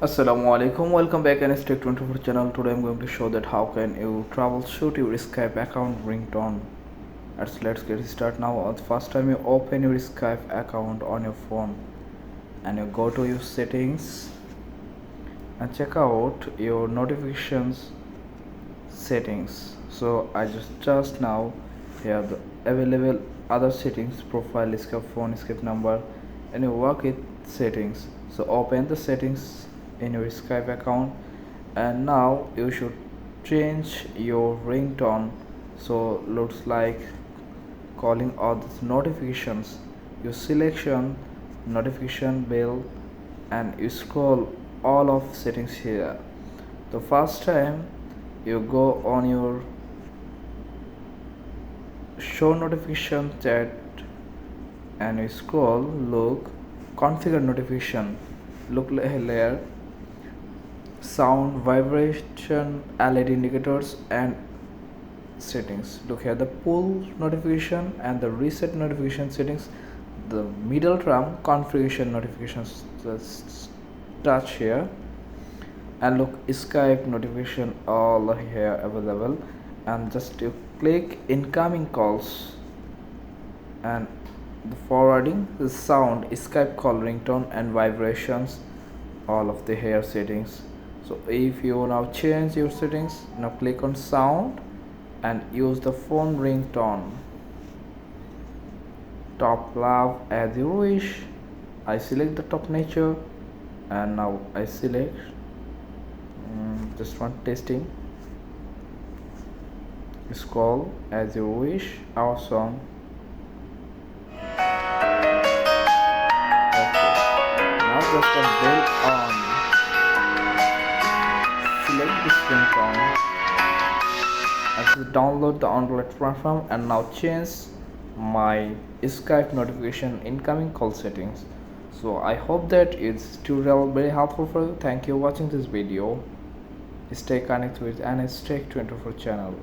Assalamu alaikum, welcome back and Skype 24 channel. Today I'm going to show that how can you troubleshoot your Skype account ringtone. Let's get started now. The first time you open your Skype account on your phone and you go to your settings and check out your notifications settings. So I just now here the available other settings, profile, Skype phone, Skype number, and you work with settings. So open the settings in your Skype account and now you should change your ringtone. So looks like calling all these notifications, your selection notification bell, and you scroll all of settings here. The first time you go on your show notification chat and you scroll, look configure notification, look here sound, vibration, LED indicators, and settings. Look here the pull notification and the reset notification settings, the middle term configuration notifications. Just touch here and look Skype notification all here available, and just you click incoming calls and the forwarding, the sound, Skype call ringtone, and vibrations, all of the hair settings. So if you now change your settings, now click on sound and use the phone ringtone, top love as you wish. I select the top nature and now I select just one testing, scroll as you wish, our song. Just a bell on, select this ringtone as you download the Android platform, and now change my Skype notification incoming call settings. So I hope that it's tutorial very helpful for you. Thank you for watching this video. Stay connected with NS Tech 24 channel.